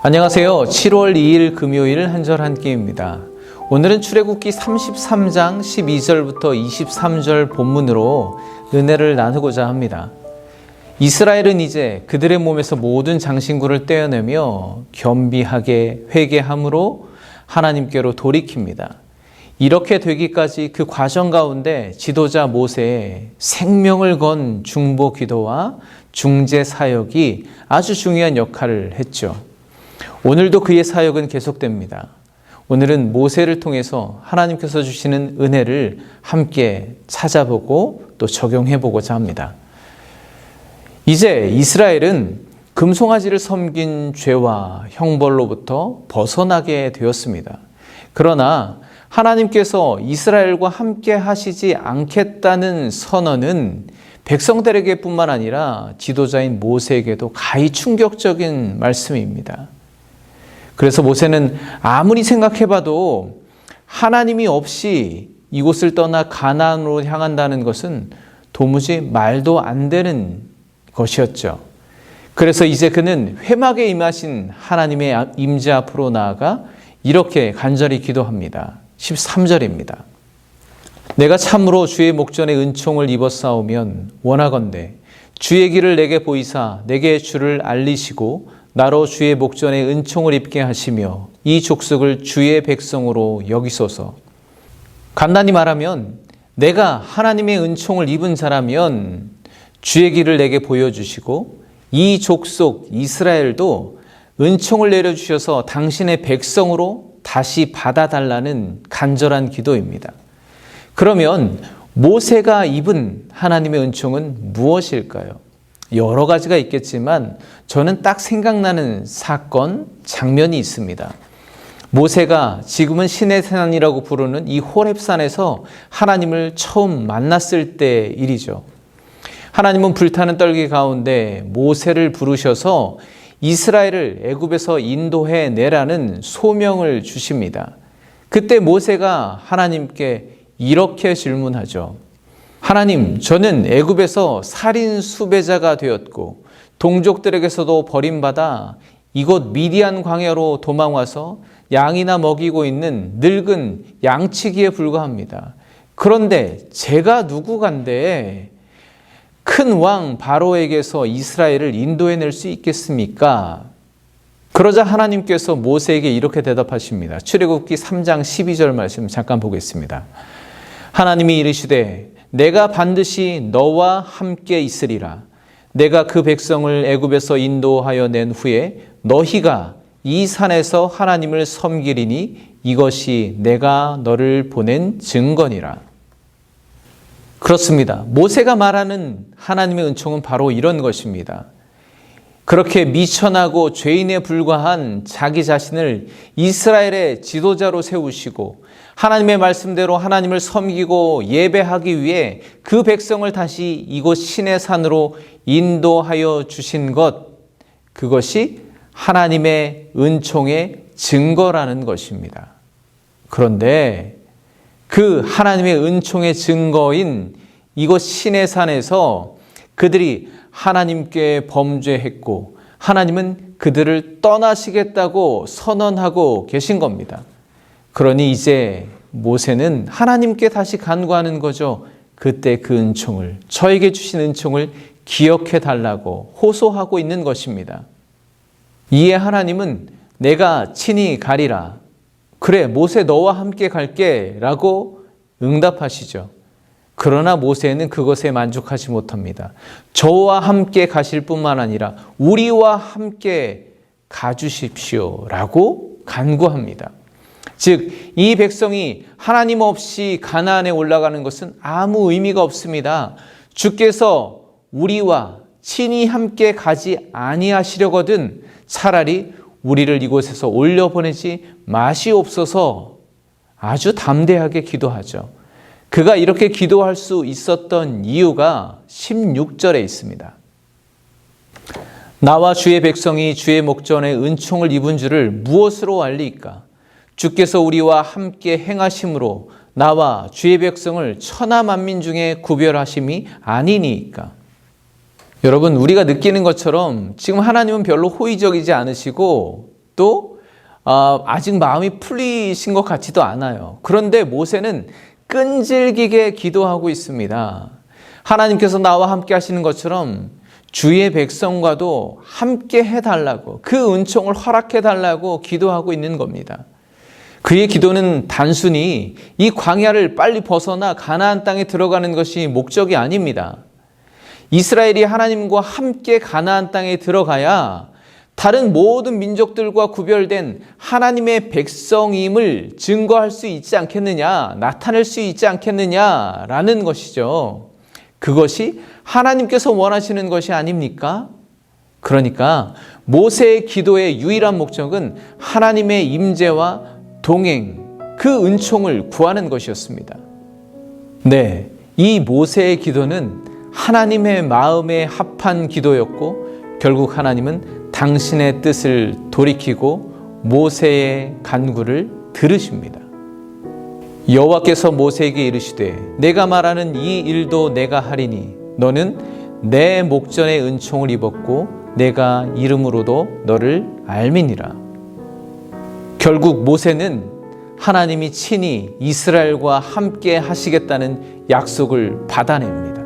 안녕하세요. 7월 2일 금요일 한절 한끼입니다. 오늘은 출애굽기 33장 12절부터 23절 본문으로 은혜를 나누고자 합니다. 이스라엘은 이제 그들의 몸에서 모든 장신구를 떼어내며 겸비하게 회개함으로 하나님께로 돌이킵니다. 이렇게 되기까지 그 과정 가운데 지도자 모세의 생명을 건 중보 기도와 중재 사역이 아주 중요한 역할을 했죠. 오늘도 그의 사역은 계속됩니다. 오늘은 모세를 통해서 하나님께서 주시는 은혜를 함께 찾아보고 또 적용해 보고자 합니다. 이제 이스라엘은 금송아지를 섬긴 죄와 형벌로부터 벗어나게 되었습니다. 그러나 하나님께서 이스라엘과 함께 하시지 않겠다는 선언은 백성들에게 뿐만 아니라 지도자인 모세에게도 가히 충격적인 말씀입니다. 그래서 모세는 아무리 생각해봐도 하나님이 없이 이곳을 떠나 가나안으로 향한다는 것은 도무지 말도 안 되는 것이었죠. 그래서 이제 그는 회막에 임하신 하나님의 임재 앞으로 나아가 이렇게 간절히 기도합니다. 13절입니다. 내가 참으로 주의 목전에 은총을 입었사오면 원하건대 주의 길을 내게 보이사 내게 주를 알리시고 나로 주의 목전에 은총을 입게 하시며 이 족속을 주의 백성으로 여기소서. 간단히 말하면 내가 하나님의 은총을 입은 자라면 주의 길을 내게 보여주시고 이 족속 이스라엘도 은총을 내려주셔서 당신의 백성으로 다시 받아달라는 간절한 기도입니다. 그러면 모세가 입은 하나님의 은총은 무엇일까요? 여러 가지가 있겠지만 저는 딱 생각나는 사건, 장면이 있습니다. 모세가 지금은 시내산이라고 부르는 이 호렙산에서 하나님을 처음 만났을 때 일이죠. 하나님은 불타는 떨기 가운데 모세를 부르셔서 이스라엘을 애굽에서 인도해 내라는 소명을 주십니다. 그때 모세가 하나님께 이렇게 질문하죠. 하나님, 저는 애굽에서 살인 수배자가 되었고 동족들에게서도 버림받아 이곳 미디안 광야로 도망와서 양이나 먹이고 있는 늙은 양치기에 불과합니다. 그런데 제가 누구간데 큰 왕 바로에게서 이스라엘을 인도해낼 수 있겠습니까? 그러자 하나님께서 모세에게 이렇게 대답하십니다. 출애굽기 3장 12절 말씀 잠깐 보겠습니다. 하나님이 이르시되 내가 반드시 너와 함께 있으리라. 내가 그 백성을 애굽에서 인도하여 낸 후에 너희가 이 산에서 하나님을 섬기리니 이것이 내가 너를 보낸 증거니라. 그렇습니다. 모세가 말하는 하나님의 은총은 바로 이런 것입니다. 그렇게 미천하고 죄인에 불과한 자기 자신을 이스라엘의 지도자로 세우시고 하나님의 말씀대로 하나님을 섬기고 예배하기 위해 그 백성을 다시 이곳 시내산으로 인도하여 주신 것, 그것이 하나님의 은총의 증거라는 것입니다. 그런데 그 하나님의 은총의 증거인 이곳 시내산에서 그들이 하나님께 범죄했고 하나님은 그들을 떠나시겠다고 선언하고 계신 겁니다. 그러니 이제 모세는 하나님께 다시 간구하는 거죠. 그때 그 은총을, 저에게 주신 은총을 기억해 달라고 호소하고 있는 것입니다. 이에 하나님은 내가 친히 가리라. 그래, 모세 너와 함께 갈게 라고 응답하시죠. 그러나 모세는 그것에 만족하지 못합니다. 저와 함께 가실 뿐만 아니라 우리와 함께 가주십시오 라고 간구합니다. 즉, 이 백성이 하나님 없이 가나안에 올라가는 것은 아무 의미가 없습니다. 주께서 우리와 친히 함께 가지 아니하시려거든 차라리 우리를 이곳에서 올려보내지 마시옵소서. 아주 담대하게 기도하죠. 그가 이렇게 기도할 수 있었던 이유가 16절에 있습니다. 나와 주의 백성이 주의 목전에 은총을 입은 줄을 무엇으로 알리까? 주께서 우리와 함께 행하심으로 나와 주의 백성을 천하 만민 중에 구별하심이 아니니까. 여러분, 우리가 느끼는 것처럼 지금 하나님은 별로 호의적이지 않으시고 또 아직 마음이 풀리신 것 같지도 않아요. 그런데 모세는 끈질기게 기도하고 있습니다. 하나님께서 나와 함께 하시는 것처럼 주의 백성과도 함께 해달라고, 그 은총을 허락해달라고 기도하고 있는 겁니다. 그의 기도는 단순히 이 광야를 빨리 벗어나 가나안 땅에 들어가는 것이 목적이 아닙니다. 이스라엘이 하나님과 함께 가나안 땅에 들어가야 다른 모든 민족들과 구별된 하나님의 백성임을 증거할 수 있지 않겠느냐, 나타낼 수 있지 않겠느냐라는 것이죠. 그것이 하나님께서 원하시는 것이 아닙니까? 그러니까 모세의 기도의 유일한 목적은 하나님의 임재와 동행, 그 은총을 구하는 것이었습니다. 네, 이 모세의 기도는 하나님의 마음에 합한 기도였고 결국 하나님은 당신의 뜻을 돌이키고 모세의 간구를 들으십니다. 여호와께서 모세에게 이르시되 내가 말하는 이 일도 내가 하리니 너는 내 목전의 은총을 입었고 내가 이름으로도 너를 알미니라. 결국 모세는 하나님이 친히 이스라엘과 함께 하시겠다는 약속을 받아냅니다.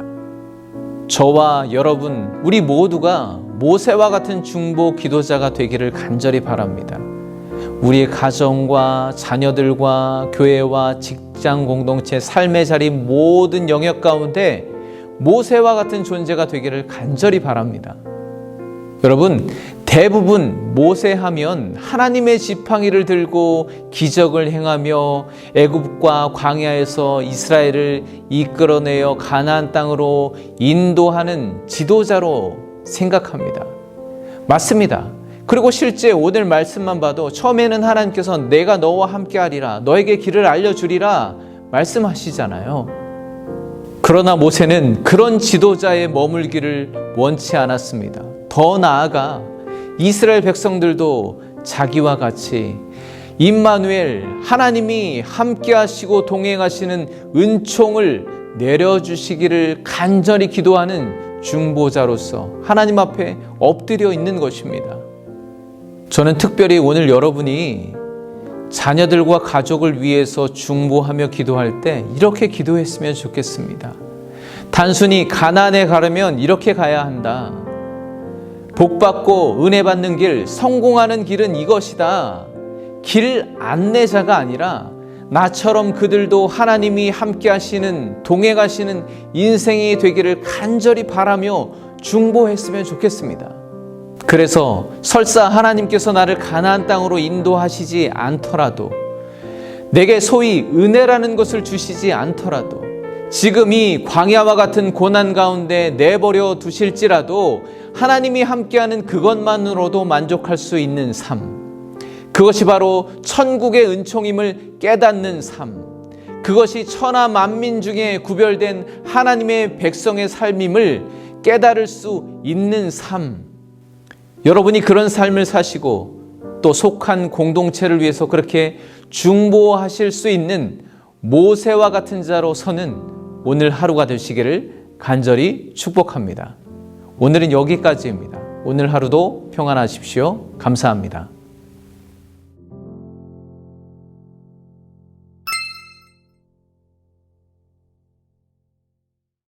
저와 여러분, 우리 모두가 모세와 같은 중보 기도자가 되기를 간절히 바랍니다. 우리의 가정과 자녀들과 교회와 직장 공동체, 삶의 자리 모든 영역 가운데 모세와 같은 존재가 되기를 간절히 바랍니다. 여러분, 대부분 모세 하면 하나님의 지팡이를 들고 기적을 행하며 애굽과 광야에서 이스라엘을 이끌어내어 가나안 땅으로 인도하는 지도자로 생각합니다. 맞습니다. 그리고 실제 오늘 말씀만 봐도 처음에는 하나님께서 내가 너와 함께 하리라, 너에게 길을 알려주리라 말씀하시잖아요. 그러나 모세는 그런 지도자에 머물기를 원치 않았습니다. 더 나아가 이스라엘 백성들도 자기와 같이 임마누엘, 하나님이 함께 하시고 동행하시는 은총을 내려주시기를 간절히 기도하는 중보자로서 하나님 앞에 엎드려 있는 것입니다. 저는 특별히 오늘 여러분이 자녀들과 가족을 위해서 중보하며 기도할 때 이렇게 기도했으면 좋겠습니다. 단순히 가나안에 가려면 이렇게 가야 한다. 복받고 은혜 받는 길, 성공하는 길은 이것이다. 길 안내자가 아니라 나처럼 그들도 하나님이 함께 하시는, 동행하시는 인생이 되기를 간절히 바라며 중보했으면 좋겠습니다. 그래서 설사 하나님께서 나를 가나안 땅으로 인도하시지 않더라도, 내게 소위 은혜라는 것을 주시지 않더라도, 지금 이 광야와 같은 고난 가운데 내버려 두실지라도 하나님이 함께하는 그것만으로도 만족할 수 있는 삶, 그것이 바로 천국의 은총임을 깨닫는 삶, 그것이 천하 만민 중에 구별된 하나님의 백성의 삶임을 깨달을 수 있는 삶, 여러분이 그런 삶을 사시고 또 속한 공동체를 위해서 그렇게 중보하실 수 있는 모세와 같은 자로 서는 오늘 하루가 되시기를 간절히 축복합니다. 오늘은 여기까지입니다. 오늘 하루도 평안하십시오. 감사합니다.